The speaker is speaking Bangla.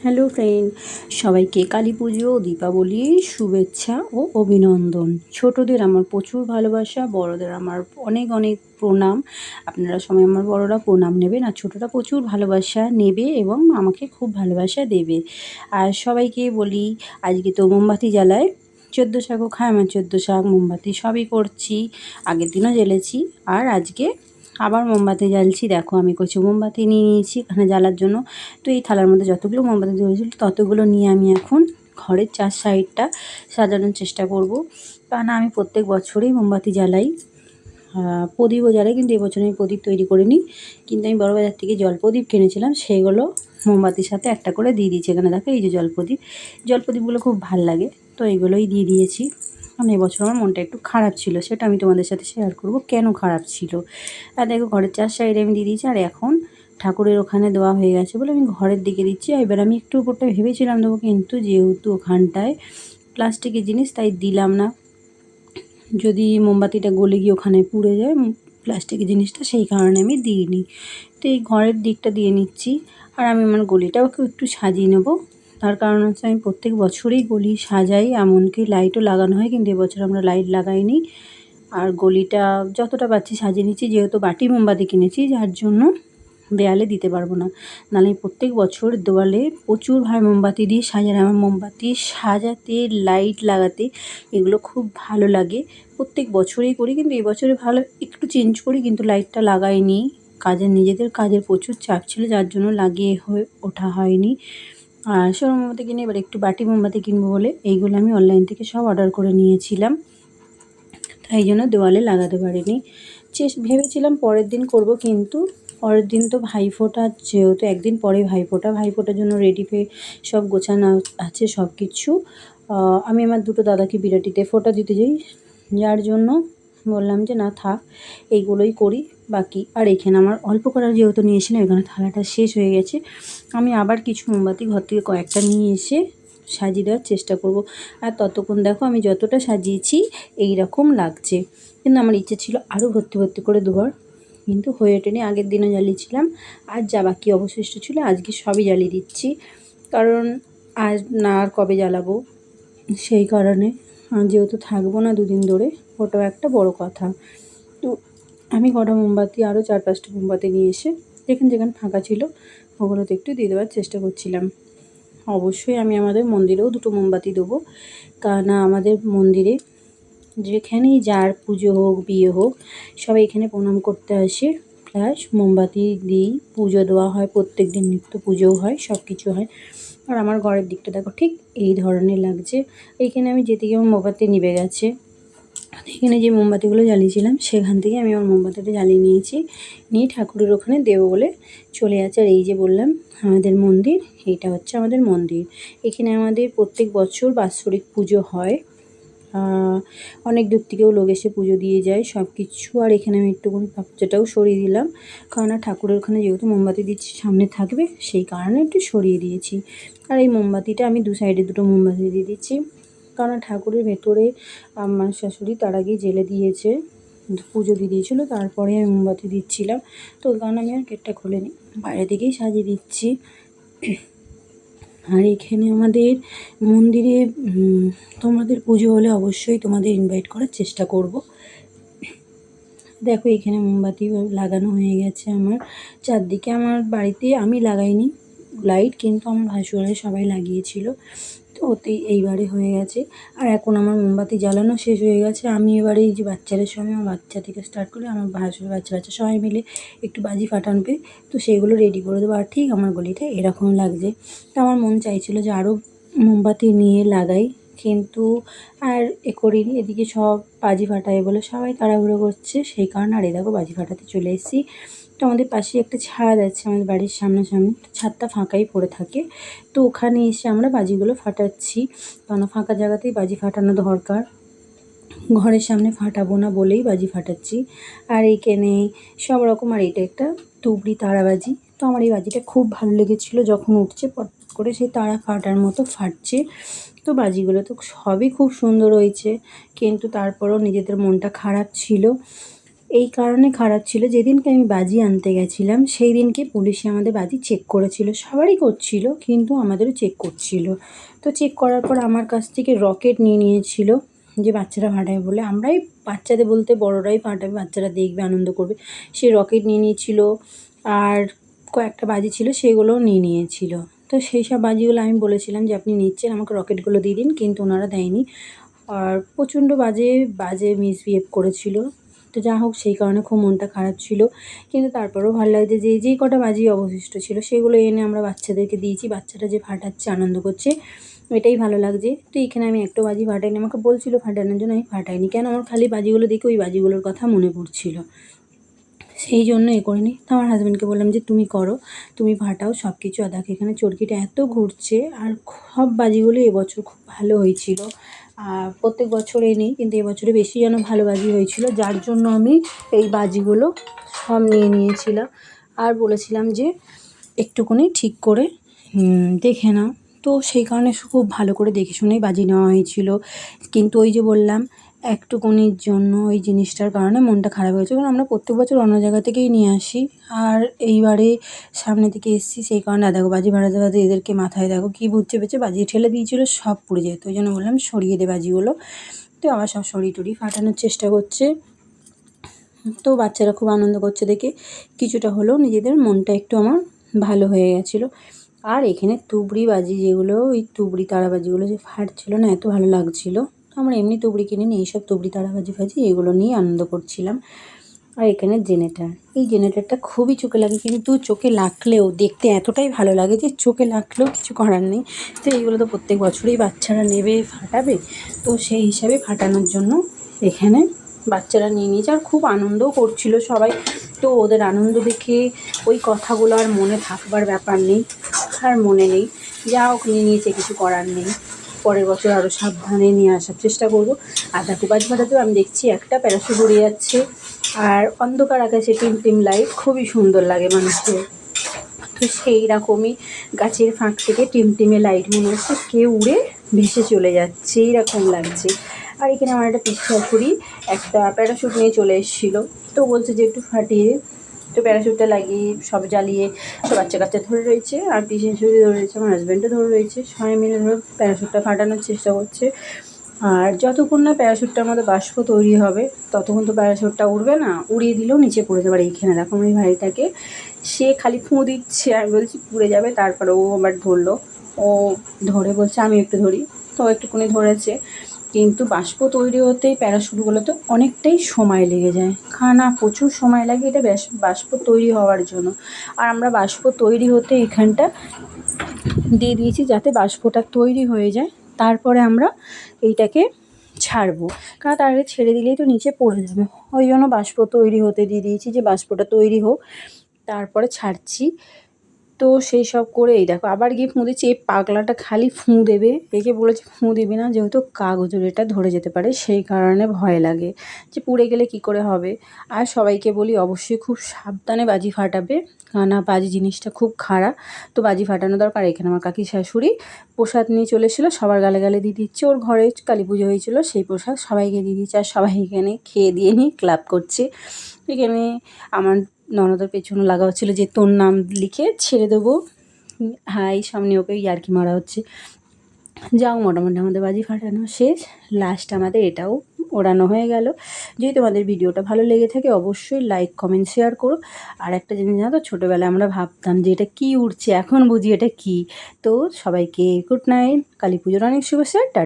হ্যালো ফ্রেন্ড, সবাইকে কালী পুজো ও দীপাবলির শুভেচ্ছা ও অভিনন্দন। ছোটদের আমার প্রচুর ভালোবাসা, বড়দের আমার অনেক অনেক প্রণাম। আপনারা সবাই আমার বড়রা প্রণাম নেবেন আর ছোটরা প্রচুর ভালোবাসা নেবে এবং আমাকে খুব ভালোবাসা দেবে। আর সবাইকে বলি, আজকে তো মোমবাতি জ্বালায়, 14 শাকও খায়, আমার 14 শাক মোমবাতি সবই করছি, আগের দিনও জ্বেলেছি আর আজকে আবার মোমবাতি জ্বালছি। দেখো আমি কিছু মোমবাতি নিয়ে নিয়েছি এখানে জ্বালার জন্য। তো এই থালার মধ্যে যতগুলো মোমবাতি ধরেছিল ততগুলো নিয়ে আমি এখন ঘরের চার সাইডটা সাজানোর চেষ্টা করব। কারণ আমি প্রত্যেক বছরই মোমবাতি জ্বালাই, প্রদীপও জ্বালাই, কিন্তু এবছর আমি প্রদীপ তৈরি করিনি। কিন্তু আমি বড়বাজার থেকে জল প্রদীপ কিনেছিলাম, সেগুলো মোমবাতির সাথে একটা করে দিয়ে দিয়েছি। এখানে দেখো এই যে জল প্রদীপগুলো খুব ভাল লাগে, তো এইগুলোই দিয়ে দিয়েছি। কারণ এবছর আমার মনটা একটু খারাপ ছিল, সেটা আমি তোমাদের সাথে শেয়ার করব কেন খারাপ ছিল। আর দেখো ঘরের চার সাইডে আমি দিয়ে দিয়েছি, আর এখন ঠাকুরের ওখানে দেওয়া হয়ে গেছে বলে আমি ঘরের দিকে দিচ্ছি। এবার আমি একটু উপরটা ভেবেছিলাম দেবো, কিন্তু যেহেতু ওখানটায় প্লাস্টিকের জিনিস তাই দিলাম না, যদি মোমবাতিটা গলে গিয়ে ওখানে পুড়ে যায় প্লাস্টিকের জিনিসটা, সেই কারণে আমি দিইনি। তো এই ঘরের দিকটা দিয়ে নিচ্ছি। আর আমি আমার গলিটাকেও একটু সাজিয়ে নেব। তার কারণ হচ্ছে আমি প্রত্যেক বছরেই গলি সাজাই, এমনকি লাইটও লাগানো হয়, কিন্তু এবছর আমরা লাইট লাগাইনি। আর গলিটা যতটা পারছি সাজিয়ে নিচ্ছি, যেহেতু বাটি মোমবাতি কিনেছি, যার জন্য দেয়ালে দিতে পারবো না। নাহলে প্রত্যেক বছর দেওয়ালে প্রচুরভাবে মোমবাতি দিয়ে সাজাই। আমার মোমবাতি সাজাতে, লাইট লাগাতে এগুলো খুব ভালো লাগে। প্রত্যেক বছরেই করি, কিন্তু এবছরে ভালো একটু চেঞ্জ করি, কিন্তু লাইটটা লাগাইনি। নিজেদের কাজের প্রচুর চাপ ছিল, যার জন্য লাগিয়ে হয়ে ওঠা হয়নি। আর সৌর মোমবাতি কিনে এবার একটু বাটি মোমবাতি কিনবো বলে এইগুলো আমি অনলাইন থেকে সব অর্ডার করে নিয়েছিলাম, তাই জন্য দেওয়ালে লাগাতে পারিনি। ভেবেছিলাম পরের দিন করব, কিন্তু পরের দিন তো ভাইফোঁটা, যেহেতু একদিন পরে ভাইফোঁটার জন্য রেডি হয়ে সব গোছানো আছে সব কিছু। আমি আমার দুটো দাদাকে বিরাটিতে ফোঁটা দিতে যাই, যার জন্য বললাম যে না থাক, এইগুলোই করি বাকি। আর এখানে আমার অল্প করার যেহেতু নিয়েছিলাম, এখানে থালাটা শেষ হয়ে গেছে। আমি আবার কিছু মোমবাতি ঘর থেকে কয়েকটা নিয়ে এসে সাজিয়ে দেওয়ার চেষ্টা করব। আর ততক্ষণ দেখো আমি যতটা সাজিয়েছি এই রকম লাগছে, কিন্তু আমার ইচ্ছে ছিল আরও ভর্তি ভর্তি করে দেওয়ার, কিন্তু হয়ে ওঠেনি। আগের দিনও জ্বালিয়েছিলাম, আর যা বাকি অবশিষ্ট ছিল আজকে সবই জ্বালিয়ে দিচ্ছি। কারণ আজ না আর কবে জ্বালাবো, সেই কারণে যেহেতু থাকবো না দুদিন ধরে, ওটাও একটা বড় কথা। তো আমি কটা মোমবাতি, আরও 4-5টা মোমবাতি নিয়ে এসে যেখানে ফাঁকা ছিল ওগুলোতে একটু দিয়ে দেওয়ার চেষ্টা করছিলাম। অবশ্যই আমি আমাদের মন্দিরেও দুটো মোমবাতি দেবো, কারণ আমাদের মন্দিরে যেখানেই যার পুজো হোক, বিয়ে হোক, সবাই এখানে প্রণাম করতে আসে, প্লাস মোমবাতি দিয়েই পুজো দেওয়া হয়। প্রত্যেক দিন নিত্য পুজোও হয়, সব কিছু হয়। আর আমার ঘরের দিকটা দেখো ঠিক এই ধরনের লাগছে। এইখানে আমি যেদিকে আমার মোমবাতি নিভে গেছে, এখানে যে মোমবাতিগুলো জ্বালিয়েছিলাম সেখান থেকে আমি আমার মোমবাতিটা জ্বালিয়ে নিয়েছি, নিয়ে ঠাকুরের ওখানে দেবো বলে চলে যাচ্ছে। আর এই যে বললাম আমাদের মন্দির, এইটা হচ্ছে আমাদের মন্দির। এখানে আমাদের প্রত্যেক বছর বাৎসরিক পুজো হয়, অনেক দূর থেকেও লোক এসে পুজো দিয়ে যায় সব কিছু। আর এখানে আমি একটুখানি পাপচাটাও সরিয়ে দিলাম, কারণ ঠাকুরের ওখানে যেহেতু মোমবাতি দিচ্ছি সামনে থাকবে, সেই কারণে একটু সরিয়ে দিয়েছি। আর এই মোমবাতিটা আমি দু সাইডে দুটো মোমবাতি দিয়ে দিচ্ছি, কারণ ঠাকুরের ভেতরে আমার শাশুড়ি তার আগেই জ্বেলে দিয়েছে, পুজো দিয়ে দিয়েছিলো, তারপরে আমি মোমবাতি দিচ্ছিলাম। তো ওই কারণে আমি আর গেটটা খুলিনি, বাইরে থেকেই সাজিয়ে দিচ্ছি। আর এখানে আমাদের মন্দিরে তোমাদের পুজো হলে অবশ্যই তোমাদের ইনভাইট করার চেষ্টা করব। দেখো এখানে মোমবাতি লাগানো হয়ে গেছে আমার চারদিকে। আমার বাড়িতে আমি লাগাইনি লাইট, কিন্তু আমার ভাসুরে সবাই লাগিয়েছিল, তো ওতেই এইবারে হয়ে গেছে। আর এখন আমার মোমবাতি জ্বালানো শেষ হয়ে গেছে। আমি এবারে এই যে বাচ্চাদের সঙ্গে, আমার বাচ্চা থেকে স্টার্ট করে আমার ভাসুর বাচ্চা সবাই মিলে একটু বাজি ফাটানবে, তো সেইগুলো রেডি করে দেবো। আর ঠিক আমার গলিটা এরকম লাগছে। তো আমার মন চাইছিল যে আরও মোমবাতি নিয়ে লাগাই, কিন্তু আর করিনি। এদিকে সব বাজি ফাটায় বলে সবাই তাড়াহুড়ো করছে, সেই কারণে আর এই দেখো বাজি ফাটাতে চলে এসেছি। তো আমাদের পাশে একটা ছাদ আছে, আমাদের বাড়ির সামনাসামনি, ছাদটা ফাঁকাই পড়ে থাকে। তো ওখানে এসে আমরা বাজিগুলো ফাটাচ্ছি, কারণ ফাঁকা জায়গাতেই বাজি ফাটানো দরকার, ঘরের সামনে ফাটাবো না বলেই বাজি ফাটাচ্ছি। আর এইখানে সব রকম, আর এটা একটা তুবড়ি তারাবাজি। তো আমার এই বাজিটা খুব ভালো লেগেছিলো, যখন উঠছে পট করে সেই তারা ফাটার মতো ফাটছে। তো বাজিগুলো তো সবই খুব সুন্দর হয়েছে, কিন্তু তারপরেও নিজেদের মনটা খারাপ ছিল। এই কারণে খারাপ ছিল, যেদিনকে আমি বাজি আনতে গেছিলাম সেই দিনকে পুলিশে আমাদের বাজি চেক করেছিল, সবারই করছিল কিন্তু আমাদেরও চেক করছিল। তো চেক করার পর আমার কাছ থেকে রকেট নিয়ে নিয়েছিল, যে বাচ্চারা ফাটাবে বলে। আমরাই বাচ্চাদের বলতে বড়রাই ফাটাবে, বাচ্চারা দেখবে আনন্দ করবে। সে রকেট নিয়ে নিয়েছিল আর কয়েকটা বাজি ছিল সেগুলোও নিয়ে নিয়েছিল। তো সেই সব বাজিগুলো আমি বলেছিলাম যে আপনি নিচ্ছেন, আমাকে রকেটগুলো দিয়ে দিন, কিন্তু ওনারা দেয়নি। আর প্রচণ্ড বাজে বাজে মিসবিহেভ করেছিল। তো যা হোক, সেই কারণে খুব মনটা খারাপ ছিল, কিন্তু তারপরেও ভালো লাগছে যে যেই কটা বাজি অবশিষ্ট ছিল সেগুলো এনে আমরা বাচ্চাদেরকে দিয়েছি। বাচ্চারা যে ফাটাচ্ছে, আনন্দ করছে, এটাই ভালো লাগছে। তো এখানে আমি একটা বাজি ফাটাইনি, আমাকে বলছিল ফাটানোর জন্য, আমি ফাটাইনি। কেন, আমার খালি বাজিগুলো দেখে ওই বাজিগুলোর কথা মনে পড়ছিল, সেই জন্য এ করিনি। তো আমার হাজব্যান্ডকে বললাম যে তুমি করো, তুমি ফাটাও সব কিছু। আর দেখো এখানে চরকিটা এত ঘুরছে, আর সব বাজিগুলো এবছর খুব ভালো হয়েছিল। আর প্রত্যেক বছরে নেই, কিন্তু এবছরে বেশি যেন ভালো বাজি হয়েছিল, যার জন্য আমি এই বাজিগুলো সব নিয়ে নিয়েছিলাম। আর বলেছিলাম যে একটুখানি ঠিক করে দেখে নাও। তো সেই কারণে খুব ভালো করে দেখে শুনেই বাজি নেওয়া হয়েছিল। কিন্তু ওই যে বললাম, একটুকুনির জন্য ওই জিনিসটার কারণে মনটা খারাপ হয়েছে, কারণ আমরা প্রত্যেক বছর অন্য জায়গা থেকেই নিয়ে আসি। আর এইবারে সামনে থেকে এসেছি, সেই কারণে দেখো বাজি ফাটাতে ফাটাতে এদেরকে মাথায় দেখো কী ভূত চেপেছে, বাজি ঠেলে দিয়েছিল, সব পুড়ে যেত। ওই জন্য বললাম সরিয়ে দে বাজিগুলো। তো আবার সব সরিয়ে টরিয়ে ফাটানোর চেষ্টা করছে। তো বাচ্চারা খুব আনন্দ করছে দেখে কিছুটা হলেও নিজেদের মনটা একটু আমার ভালো হয়ে গেছিলো। আর এখানে তুবড়ি বাজি, যেগুলো ওই তুবড়ি তারাবাজিগুলো যে ফাটছিল না, এত ভালো লাগছিলো। আমরা এমনি তুবড়ি কিনিনি, এইসব তুবড়ি তারাবাজি ফাজি এগুলো নিয়ে আনন্দ করছিলাম। আর এখানে জেনারেটর, এই জেনারেটরটা খুবই চোখে লাগে, কিন্তু চোখে লাগলেও দেখতে এতটাই ভালো লাগে যে চোখে লাগলেও কিছু করার নেই। তো এইগুলো তো প্রত্যেক বছরই বাচ্চারা নেবে, ফাটাবে, তো সেই হিসাবে ফাটানোর জন্য এখানে বাচ্চারা নিয়ে নিয়েছে। আর খুব আনন্দও করছিল সবাই। তো ওদের আনন্দ দেখে ওই কথাগুলো আর মনে থাকবার ব্যাপার নেই, আর মনে নেই। যা হোক, নিয়ে নিয়েছে, কিছু করার নেই। পরের বছর আরও সাবধানে নিয়ে আসার চেষ্টা করব। আর দেখো বাজি ফাটাতেও আমি দেখছি একটা প্যারাশুট উড়ে যাচ্ছে, আর অন্ধকার আকাশে টিম লাইট খুবই সুন্দর লাগে মানুষের। তো সেই রকমই গাছের ফাঁক থেকে টিমটিমে লাইট মনে হচ্ছে কেউ উড়ে ভেসে চলে যাচ্ছে, এইরকম লাগছে। আর এখানে আমার একটা পিসি শাশুড়ি একটা প্যারাশুট নিয়ে চলে এসেছিলো, তো বলছে যে একটু ফাটিয়ে। তো প্যারাশুটটা লাগিয়ে সব জ্বালিয়ে তো বাচ্চা কাচ্চা ধরে রয়েছে, আর পিসি শাশুড়ি ধরে রয়েছে, আমার হাজব্যান্ডও ধরে রয়েছে, সবাই মিলে ধরে প্যারাশুটটা ফাটানোর চেষ্টা করছে। আর যতক্ষণ না প্যারাশুটটার মধ্যে বাষ্প তৈরি হবে ততক্ষণ তো প্যারাশুটটা উড়বে না, উড়িয়ে দিলেও নিচে পড়ে যাবে। আর এইখানে দেখো আমার এই ভাইটাকে, সে খালি ফুঁ দিচ্ছে, আমি বলছি পুড়ে যাবে, তারপরে ও আবার ধরলো। ও ধরে বলছে আমি একটু ধরি, তো একটুখানি ধরেছে। কিন্তু বাষ্প তৈরি হতেই প্যারাশুটগুলোতে অনেকটাই সময় লেগে যায়, না প্রচুর সময় লাগে এটা বাষ্প তৈরি হওয়ার জন্য। আর আমরা বাষ্প তৈরি হতে এখানটা দিয়ে দিয়েছি যাতে বাষ্পটা তৈরি হয়ে যায়, তারপরে আমরা এইটাকে ছাড়বো, কারণ তার আগে ছেড়ে দিলেই তো নিচে পড়ে যাবে। ওই জন্য বাষ্প তৈরি হতে দিয়ে দিয়েছি, যে বাষ্পটা তৈরি হোক, তারপরে ছাড়ছি। তো সেই সব করে এই দেখো আবার গিয়ে ফুঁ দিচ্ছি। এই পাগলাটা খালি ফুঁ দেবে, একে বলেছে ফুঁ দিবি না, যেহেতু কাগজের এটা ধরে যেতে পারে, সেই কারণে ভয় লাগে যে পুড়ে গেলে কি করে হবে। আর সবাইকে বলি অবশ্যই খুব সাবধানে বাজি ফাটাবে, না বাজি জিনিসটা খুব খারাপ। তো বাজি ফাটানো দরকার। এখানে আমার কাকি শাশুড়ি প্রসাদ নিয়ে চলে এসেছিলো, সবার গালে গালে দিয়ে দিচ্ছে। ওর ঘরে কালী পুজো হয়েছিল, সেই প্রসাদ সবাইকে দিয়ে দিচ্ছে, আর সবাই এখানে খেয়ে দিয়ে নিয়ে ক্লাব করছে। এখানে আমার ননদের পেছনে লাগা হচ্ছিলো যে তোর নাম লিখে ছেড়ে দেবো। হ্যাঁ, এই সামনে ওকে ইয়ার্কি মারা হচ্ছে। যাও, মোটামুটি আমাদের বাজি ফাটানো শেষ, লাস্ট আমাদের এটাও ওড়ানো হয়ে গেল। যদি তোমাদের ভিডিওটা ভালো লেগে থাকে অবশ্যই লাইক কমেন্ট শেয়ার করো। আর একটা জিনিস জানো তো, ছোটোবেলায় আমরা ভাবতাম যে এটা কী উড়ছে, এখন বুঝি এটা কী। তো সবাইকে গুড নাইট, কালী পুজোর অনেক শুভেচ্ছা, টাটা।